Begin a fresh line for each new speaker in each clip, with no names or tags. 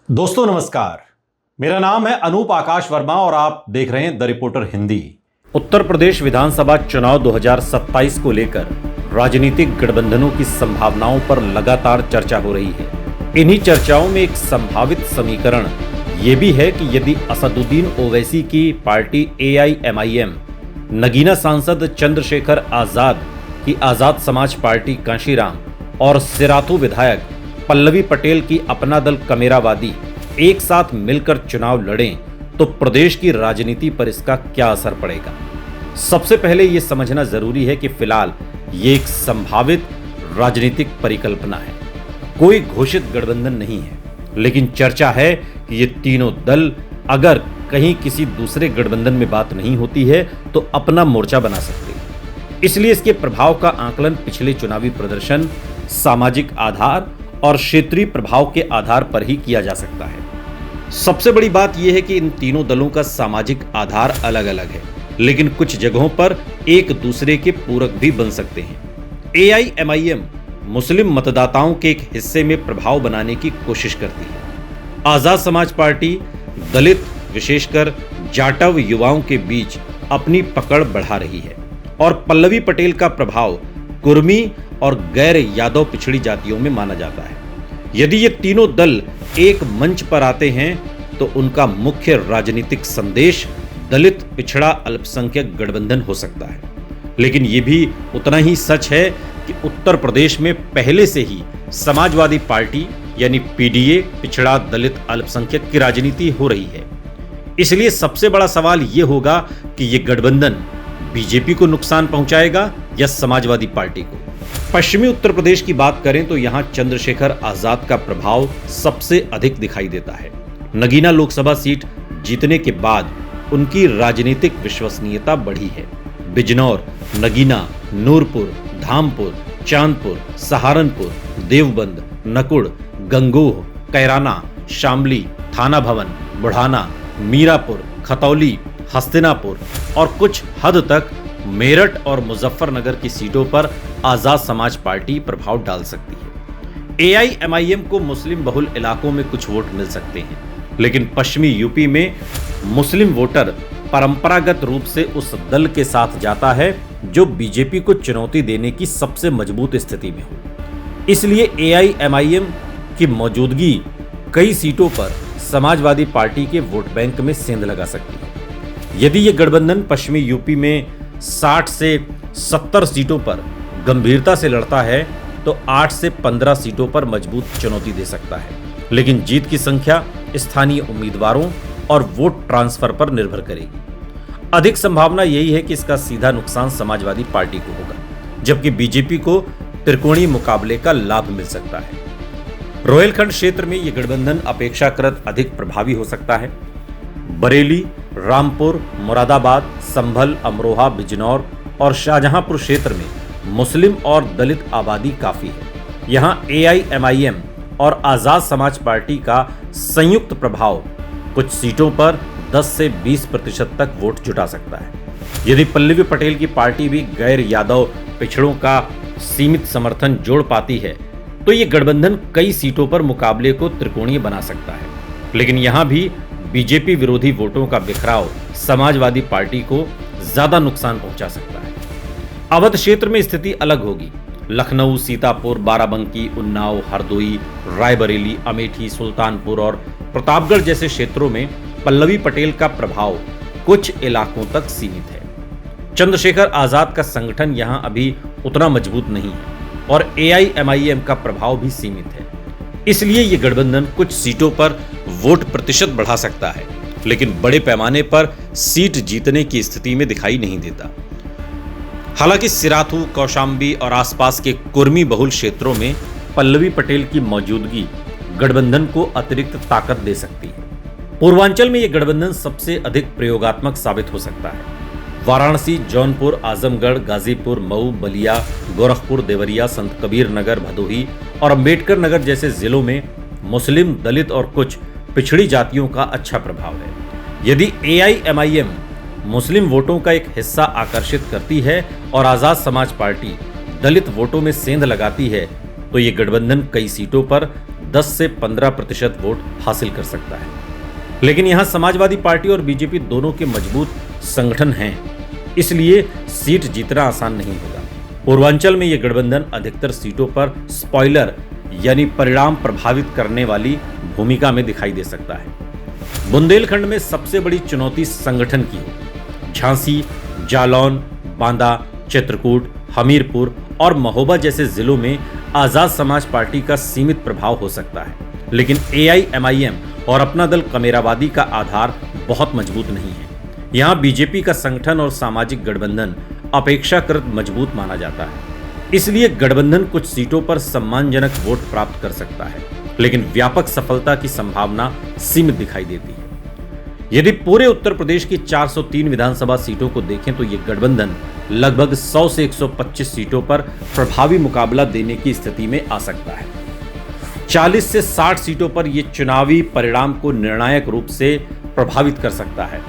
दोस्तों नमस्कार, मेरा नाम है अनूप आकाश वर्मा और आप देख रहे हैं द रिपोर्टर हिंदी। उत्तर प्रदेश विधानसभा चुनाव 2027 को लेकर राजनीतिक गठबंधनों की संभावनाओं पर लगातार चर्चा हो रही है। इन्हीं चर्चाओं में एक संभावित समीकरण ये भी है कि यदि असदुद्दीन ओवैसी की पार्टी AIMIM नगीना सांसद चंद्रशेखर आजाद की आजाद समाज पार्टी कांशीराम और सिराथू विधायक पल्लवी पटेल की अपना दल कमेरावादी एक साथ मिलकर चुनाव लड़ें तो प्रदेश की राजनीति पर इसका क्या असर पड़ेगा। सबसे पहले यह समझना जरूरी है कि फिलहाल ये एक संभावित राजनीतिक परिकल्पना है, कोई घोषित गठबंधन नहीं है, लेकिन चर्चा है कि ये तीनों दल अगर कहीं किसी दूसरे गठबंधन में बात नहीं होती है तो अपना मोर्चा बना सकते हैं। इसलिए इसके प्रभाव का आकलन पिछले चुनावी प्रदर्शन, सामाजिक आधार और क्षेत्रीय प्रभाव के आधार पर ही किया जा सकता है। सबसे बड़ी बात यह है कि इन तीनों दलों का सामाजिक आधार अलग अलग है, लेकिन कुछ जगहों पर एक दूसरे के पूरक भी बन सकते हैं। AIMIM मुस्लिम मतदाताओं के एक हिस्से में प्रभाव बनाने की कोशिश करती है। आजाद समाज पार्टी दलित, विशेषकर जाटव युवाओं के बीच अपनी पकड़ बढ़ा रही है और पल्लवी पटेल का प्रभाव कुर्मी और गैर यादव पिछड़ी जातियों में माना जाता है। यदि ये तीनों दल एक मंच पर आते हैं तो उनका मुख्य राजनीतिक संदेश दलित पिछड़ा अल्पसंख्यक गठबंधन हो सकता है। लेकिन ये भी उतना ही सच है कि उत्तर प्रदेश में पहले से ही समाजवादी पार्टी यानी PDA पिछड़ा दलित अल्पसंख्यक की राजनीति हो रही है। इसलिए सबसे बड़ा सवाल यह होगा कि यह गठबंधन बीजेपी को नुकसान पहुंचाएगा या समाजवादी पार्टी को। पश्चिमी उत्तर प्रदेश की बात करें तो यहां चंद्रशेखर आजाद का प्रभाव सबसे अधिक दिखाई देता है। नगीना लोकसभा सीट जीतने के बाद उनकी राजनीतिक विश्वसनीयता बढ़ी है। बिजनौर, नगीना, नूरपुर, धामपुर, चांदपुर, सहारनपुर, देवबंद, नकुड़, गंगोह, कैराना, शामली, थाना भवन, बुढ़ाना, मीरापुर, खतौली, हस्तिनापुर और कुछ हद तक मेरठ और मुजफ्फरनगर की सीटों पर आजाद समाज पार्टी प्रभाव डाल सकती है। AIMIM को मुस्लिम बहुल इलाकों में कुछ वोट मिल सकते हैं, लेकिन पश्चिमी यूपी में मुस्लिम वोटर परंपरागत रूप से उस दल के साथ जाता है जो बीजेपी को चुनौती देने की सबसे मजबूत स्थिति में हो। इसलिए AIMIM की मौजूदगी कई सीटों पर समाजवादी पार्टी के वोट बैंक में सेंध लगा सकती है। यदि यह गठबंधन पश्चिमी यूपी में 60 से 70 सीटों पर गंभीरता से लड़ता है तो 8 से 15 सीटों पर मजबूत चुनौती दे सकता है, लेकिन जीत की संख्या स्थानीय उम्मीदवारों और वोट ट्रांसफर पर निर्भर करेगी। अधिक संभावना यही है कि इसका सीधा नुकसान समाजवादी पार्टी को होगा, जबकि बीजेपी को त्रिकोणीय मुकाबले का लाभ मिल सकता है। रोहिलखंड क्षेत्र में यह गठबंधन अपेक्षाकृत अधिक प्रभावी हो सकता है। बरेली, रामपुर, मुरादाबाद, संभल, अमरोहा, बिजनौर और शाहजहांपुर क्षेत्र में मुस्लिम और दलित आबादी काफी है। यहां AIMIM और आजाद समाज पार्टी का संयुक्त प्रभाव कुछ सीटों पर 10 से 20% तक वोट जुटा सकता है। यदि पल्लवी पटेल की पार्टी भी गैर यादव पिछड़ों का सीमित समर्थन जोड़ पाती है तो ये गठबंधन कई सीटों पर मुकाबले को त्रिकोणीय बना सकता है, लेकिन यहां भी बीजेपी विरोधी वोटों का बिखराव समाजवादी पार्टी को ज्यादा नुकसान पहुंचा सकता है। अवध क्षेत्र में स्थिति अलग होगी। लखनऊ, सीतापुर, बाराबंकी, उन्नाव, हरदोई, रायबरेली, अमेठी, सुल्तानपुर और प्रतापगढ़ जैसे क्षेत्रों में पल्लवी पटेल का प्रभाव कुछ इलाकों तक सीमित है। चंद्रशेखर आजाद का संगठन यहां अभी उतना मजबूत नहीं है और AIMIM का प्रभाव भी सीमित है। इसलिए यह गठबंधन कुछ सीटों पर वोट प्रतिशत बढ़ा सकता है, लेकिन बड़े पैमाने पर सीट जीतने की स्थिति में दिखाई नहीं देता। हालांकि सिराथू, कौशाम्बी और आसपास के कुर्मी बहुल क्षेत्रों में पल्लवी पटेल की मौजूदगी गठबंधन को अतिरिक्त ताकत दे सकती है। पूर्वांचल में यह गठबंधन सबसे अधिक प्रयोगात्मक साबित हो सकता है। वाराणसी, जौनपुर, आजमगढ़, गाजीपुर, मऊ, बलिया, गोरखपुर, देवरिया, संत कबीर नगर, भदोही और अम्बेडकर नगर जैसे जिलों में मुस्लिम, दलित और कुछ पिछड़ी जातियों का अच्छा प्रभाव है। यदि AIMIM मुस्लिम वोटों का एक हिस्सा आकर्षित करती है और आजाद समाज पार्टी दलित वोटों में सेंध लगाती है तो ये गठबंधन कई सीटों पर 10 से 15% वोट हासिल कर सकता है। लेकिन यहां समाजवादी पार्टी और बीजेपी दोनों के मजबूत संगठन हैं, इसलिए सीट जीतना आसान नहीं होगा। पूर्वांचल में यह गठबंधन अधिकतर सीटों पर स्पॉइलर यानी परिणाम प्रभावित करने वाली भूमिका में दिखाई दे सकता है। बुंदेलखंड में सबसे बड़ी चुनौती संगठन की है। झांसी, जालौन, बांदा, चित्रकूट, हमीरपुर और महोबा जैसे जिलों में आजाद समाज पार्टी का सीमित प्रभाव हो सकता है, लेकिन AIMIM और अपना दल कमेरावादी का आधार बहुत मजबूत नहीं है। यहाँ बीजेपी का संगठन और सामाजिक गठबंधन अपेक्षाकृत मजबूत माना जाता है, इसलिए गठबंधन कुछ सीटों पर सम्मानजनक वोट प्राप्त कर सकता है, लेकिन व्यापक सफलता की संभावना सीमित दिखाई देती है। यदि पूरे उत्तर प्रदेश की 403 विधानसभा सीटों को देखें तो यह गठबंधन लगभग 100 से 125 सीटों पर प्रभावी मुकाबला देने की स्थिति में आ सकता है। 40 से 60 सीटों पर यह चुनावी परिणाम को निर्णायक रूप से प्रभावित कर सकता है,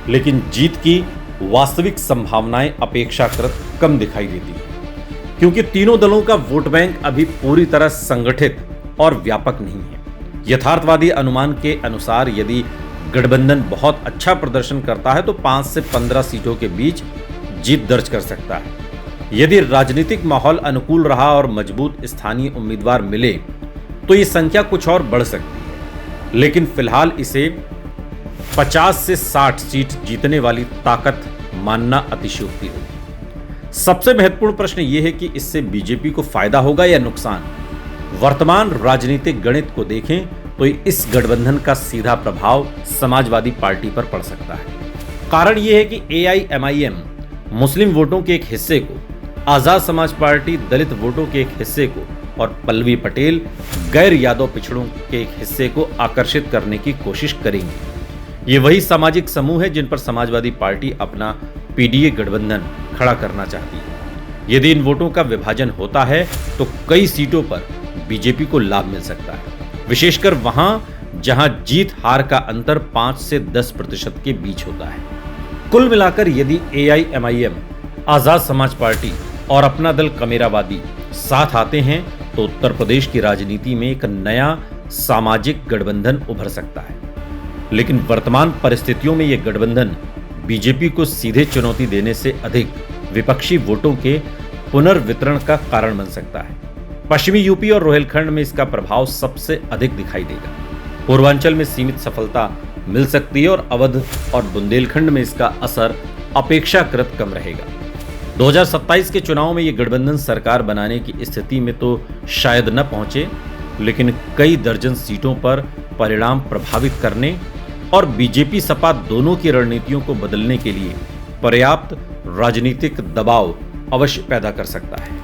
लेकिन जीत की वास्तविक संभावनाएं अपेक्षाकृत कम दिखाई देती है, क्योंकि तीनों दलों का वोट बैंक अभी पूरी तरह संगठित और व्यापक नहीं है। यथार्थवादी अनुमान के अनुसार यदि गठबंधन बहुत अच्छा प्रदर्शन करता है तो 5 से 15 सीटों के बीच जीत दर्ज कर सकता है। यदि राजनीतिक माहौल अनुकूल रहा और मजबूत स्थानीय उम्मीदवार मिले तो ये संख्या कुछ और बढ़ सकती है, लेकिन फिलहाल इसे 50 से 60 सीट जीतने वाली ताकत मानना अतिशयोक्ति होगी। सबसे महत्वपूर्ण प्रश्न यह है कि इससे बीजेपी को फायदा होगा या नुकसान। वर्तमान राजनीतिक गणित को देखें तो इस गठबंधन का सीधा प्रभाव समाजवादी पार्टी पर पड़ सकता है। कारण यह है कि AIMIM मुस्लिम वोटों के एक हिस्से को, आजाद समाज पार्टी दलित वोटों के एक हिस्से को और पल्लवी पटेल गैर यादव पिछड़ों के एक हिस्से को आकर्षित करने की कोशिश करेंगी। ये वही सामाजिक समूह है जिन पर समाजवादी पार्टी अपना PDA गठबंधन खड़ा करना चाहती है। यदि इन वोटों का विभाजन होता है तो कई सीटों पर बीजेपी को लाभ मिल सकता है, विशेषकर वहां जहां जीत हार का अंतर 5 से 10% के बीच होता है। कुल मिलाकर यदि AIMIM, आजाद समाज पार्टी और अपना दल कमेरावादी साथ आते हैं तो उत्तर प्रदेश की राजनीति में एक नया सामाजिक गठबंधन उभर सकता है। लेकिन वर्तमान परिस्थितियों में यह गठबंधन बीजेपी को सीधे चुनौती देने से अधिक विपक्षी वोटों के पुनर्वितरण का कारण बन सकता है। पश्चिमी यूपी और रोहिलखंड में इसका प्रभाव सबसे अधिक दिखाई देगा। पूर्वांचल में सीमित सफलता मिल सकती है और अवध और बुंदेलखंड में इसका असर अपेक्षाकृत कम रहेगा। 2027 के चुनाव में यह गठबंधन सरकार बनाने की स्थिति में तो शायद न पहुंचे, लेकिन कई दर्जन सीटों पर परिणाम प्रभावित करने और बीजेपी सपा दोनों की रणनीतियों को बदलने के लिए पर्याप्त राजनीतिक दबाव अवश्य पैदा कर सकता है।